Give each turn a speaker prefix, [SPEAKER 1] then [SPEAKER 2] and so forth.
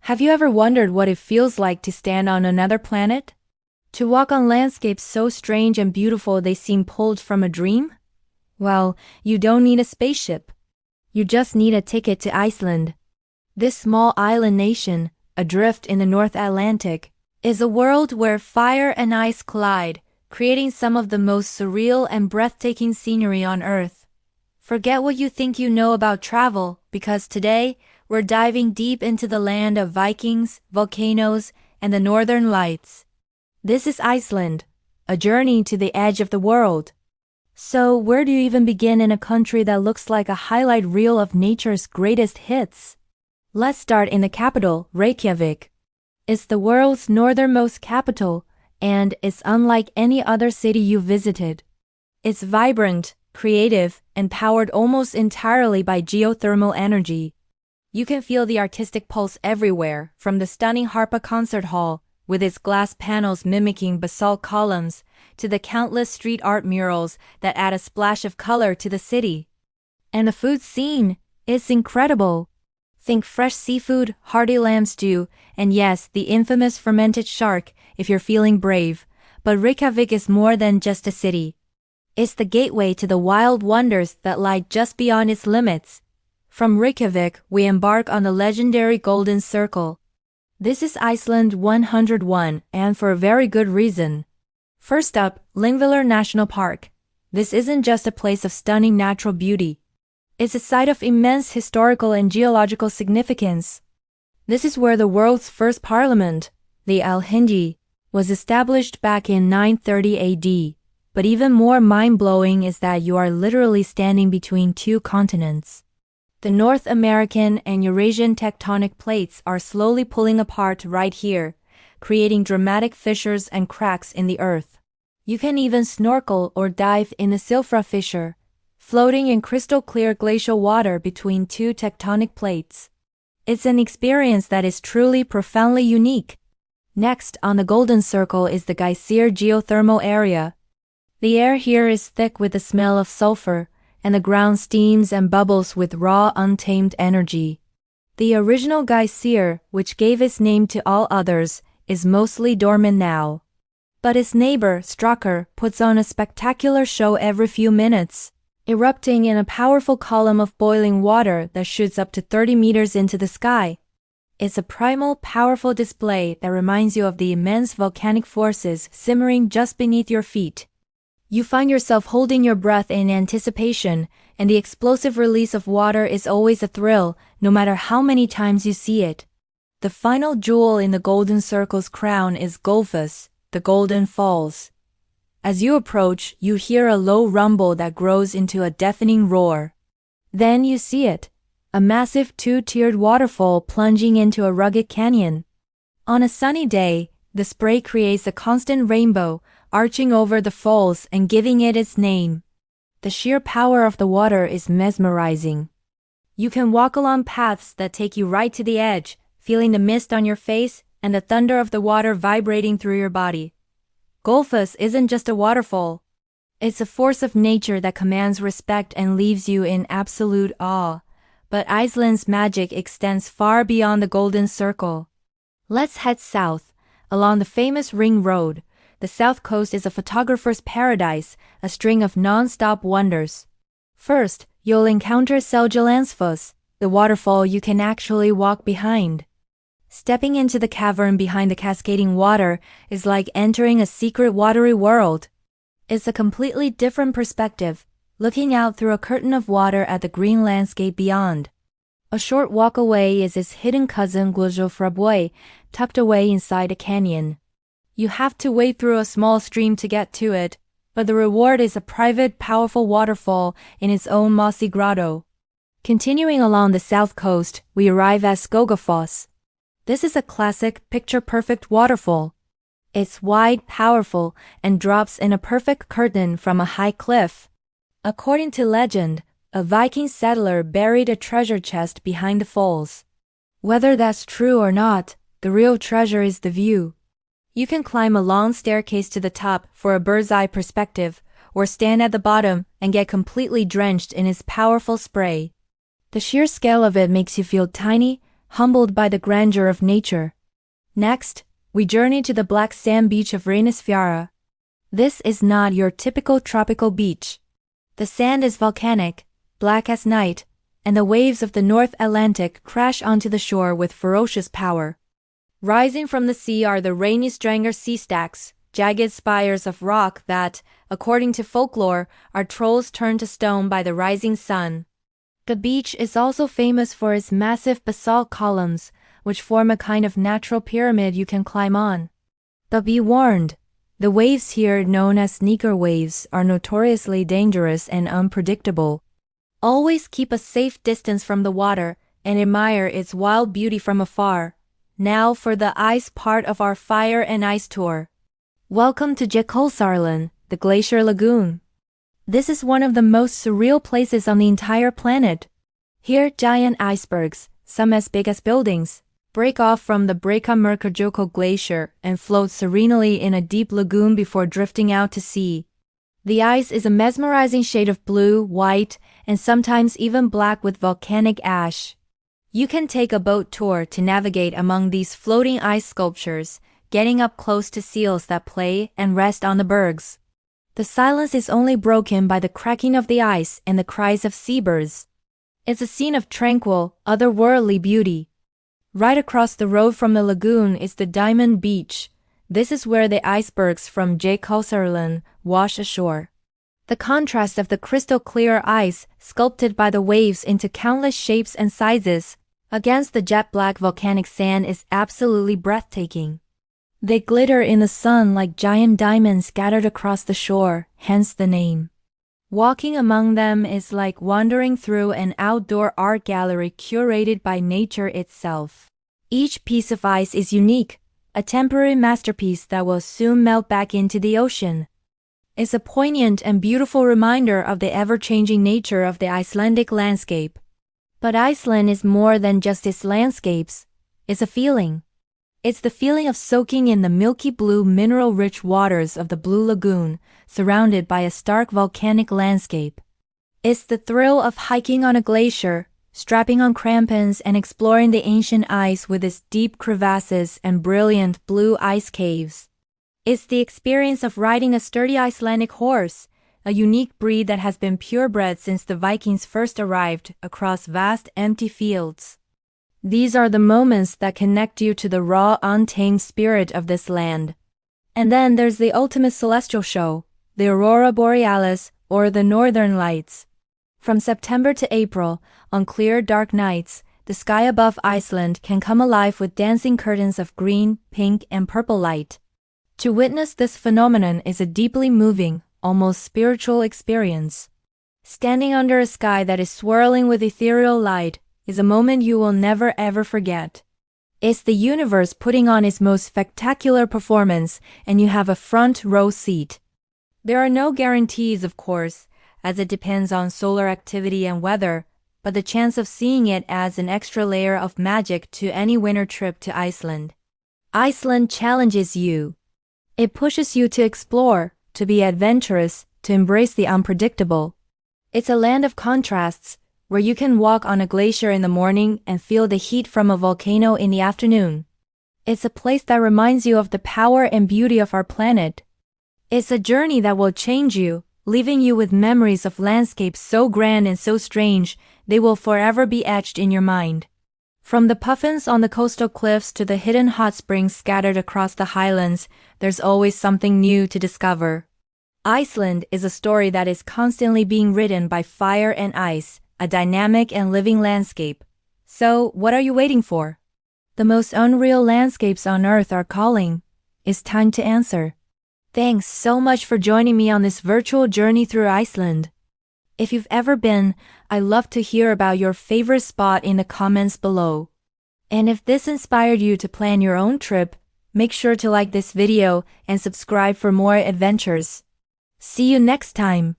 [SPEAKER 1] Have you ever wondered what it feels like to stand on another planet? To walk on landscapes so strange and beautiful they seem pulled from a dream? Well, you don't need a spaceship. You just need a ticket to Iceland. This small island nation, adrift in the North Atlantic, is a world where fire and ice collide, creating some of the most surreal and breathtaking scenery on Earth. Forget what you think you know about travel, because today, we're diving deep into the land of Vikings, volcanoes, and the Northern Lights. This is Iceland, a journey to the edge of the world. So, where do you even begin in a country that looks like a highlight reel of nature's greatest hits? Let's start in the capital, Reykjavik. It's the world's northernmost capital, and it's unlike any other city you visited. It's vibrant, creative, and powered almost entirely by geothermal energy. You can feel the artistic pulse everywhere, from the stunning Harpa concert hall, with its glass panels mimicking basalt columns, to the countless street art murals that add a splash of color to the city. And the food scene, it's incredible. Think fresh seafood, hearty lamb stew, and yes, the infamous fermented shark, if you're feeling brave. But Reykjavik is more than just a city. It's the gateway to the wild wonders that lie just beyond its limits. From Reykjavik, we embark on the legendary Golden Circle. This is Iceland 101, and for a very good reason. First up, Lyngvellir National Park. This isn't just a place of stunning natural beauty. It's a site of immense historical and geological significance. This is where the world's first parliament, the Alþingi, was established back in 930 AD. But even more mind-blowing is that you are literally standing between two continents. The North American and Eurasian tectonic plates are slowly pulling apart right here, creating dramatic fissures and cracks in the earth. You can even snorkel or dive in the Silfra Fissure, floating in crystal-clear glacial water between two tectonic plates. It's an experience that is truly profoundly unique. Next on the Golden Circle is the Geysir geothermal area. The air here is thick with the smell of sulfur, and the ground steams and bubbles with raw, untamed energy. The original Geysir, which gave its name to all others, is mostly dormant now. But its neighbor, Strákar, puts on a spectacular show every few minutes, erupting in a powerful column of boiling water that shoots up to 30 meters into the sky. It's a primal, powerful display that reminds you of the immense volcanic forces simmering just beneath your feet. You find yourself holding your breath in anticipation, and the explosive release of water is always a thrill, no matter how many times you see it. The final jewel in the Golden Circle's crown is Gullfoss, the Golden Falls. As you approach, you hear a low rumble that grows into a deafening roar. Then you see it, a massive two-tiered waterfall plunging into a rugged canyon. On a sunny day, the spray creates a constant rainbow, arching over the falls and giving it its name. The sheer power of the water is mesmerizing. You can walk along paths that take you right to the edge, feeling the mist on your face and the thunder of the water vibrating through your body. Gullfoss isn't just a waterfall. It's a force of nature that commands respect and leaves you in absolute awe. But Iceland's magic extends far beyond the Golden Circle. Let's head south, along the famous Ring Road. The south coast is a photographer's paradise, a string of non-stop wonders. First, you'll encounter Seljalandsfoss, the waterfall you can actually walk behind. Stepping into the cavern behind the cascading water is like entering a secret watery world. It's a completely different perspective, looking out through a curtain of water at the green landscape beyond. A short walk away is its hidden cousin Gullfoss, tucked away inside a canyon. You have to wade through a small stream to get to it, but the reward is a private, powerful waterfall in its own mossy grotto. Continuing along the south coast, we arrive at Skogafoss. This is a classic, picture-perfect waterfall. It's wide, powerful, and drops in a perfect curtain from a high cliff. According to legend, a Viking settler buried a treasure chest behind the falls. Whether that's true or not, the real treasure is the view. You can climb a long staircase to the top for a bird's-eye perspective, or stand at the bottom and get completely drenched in its powerful spray. The sheer scale of it makes you feel tiny, humbled by the grandeur of nature. Next, we journey to the black sand beach of Reynisfjara. This is not your typical tropical beach. The sand is volcanic, black as night, and the waves of the North Atlantic crash onto the shore with ferocious power. Rising from the sea are the Reynisdrangar sea stacks, jagged spires of rock that, according to folklore, are trolls turned to stone by the rising sun. The beach is also famous for its massive basalt columns, which form a kind of natural pyramid you can climb on. But be warned, the waves here, known as sneaker waves, are notoriously dangerous and unpredictable. Always keep a safe distance from the water and admire its wild beauty from afar. Now for the ice part of our fire and ice tour. Welcome to Getaways, the glacier lagoon. This is one of the most surreal places on the entire planet. Here, giant icebergs, some as big as buildings, break off from the Breakamurkajoko glacier and float serenely in a deep lagoon before drifting out to sea. The ice is a mesmerizing shade of blue, white, and sometimes even black with volcanic ash. You can take a boat tour to navigate among these floating ice sculptures, getting up close to seals that play and rest on the bergs. The silence is only broken by the cracking of the ice and the cries of seabirds. It's a scene of tranquil, otherworldly beauty. Right across the road from the lagoon is the Diamond Beach. This is where the icebergs from Getaways wash ashore. The contrast of the crystal-clear ice, sculpted by the waves into countless shapes and sizes, against the jet-black volcanic sand is absolutely breathtaking. They glitter in the sun like giant diamonds scattered across the shore, hence the name. Walking among them is like wandering through an outdoor art gallery curated by nature itself. Each piece of ice is unique, a temporary masterpiece that will soon melt back into the ocean. It's a poignant and beautiful reminder of the ever-changing nature of the Icelandic landscape. But Iceland is more than just its landscapes. It's a feeling. It's the feeling of soaking in the milky blue mineral-rich waters of the Blue Lagoon, surrounded by a stark volcanic landscape. It's the thrill of hiking on a glacier, strapping on crampons and exploring the ancient ice with its deep crevasses and brilliant blue ice caves. It's the experience of riding a sturdy Icelandic horse, a unique breed that has been purebred since the Vikings first arrived across vast empty fields. These are the moments that connect you to the raw, untamed spirit of this land. And then there's the ultimate celestial show, the Aurora Borealis, or the Northern Lights. From September to April, on clear, dark nights, the sky above Iceland can come alive with dancing curtains of green, pink, and purple light. To witness this phenomenon is a deeply moving, almost spiritual experience. Standing under a sky that is swirling with ethereal light is a moment you will never ever forget. It's the universe putting on its most spectacular performance, and you have a front row seat. There are no guarantees, of course, as it depends on solar activity and weather, but the chance of seeing it adds an extra layer of magic to any winter trip to Iceland. Iceland challenges you. It pushes you to explore, to be adventurous, to embrace the unpredictable. It's a land of contrasts, where you can walk on a glacier in the morning and feel the heat from a volcano in the afternoon. It's a place that reminds you of the power and beauty of our planet. It's a journey that will change you, leaving you with memories of landscapes so grand and so strange, they will forever be etched in your mind. From the puffins on the coastal cliffs to the hidden hot springs scattered across the highlands, there's always something new to discover. Iceland is a story that is constantly being written by fire and ice, a dynamic and living landscape. So, what are you waiting for? The most unreal landscapes on Earth are calling. It's time to answer. Thanks so much for joining me on this virtual journey through Iceland. If you've ever been, I'd love to hear about your favorite spot in the comments below. And if this inspired you to plan your own trip, make sure to like this video and subscribe for more adventures. See you next time.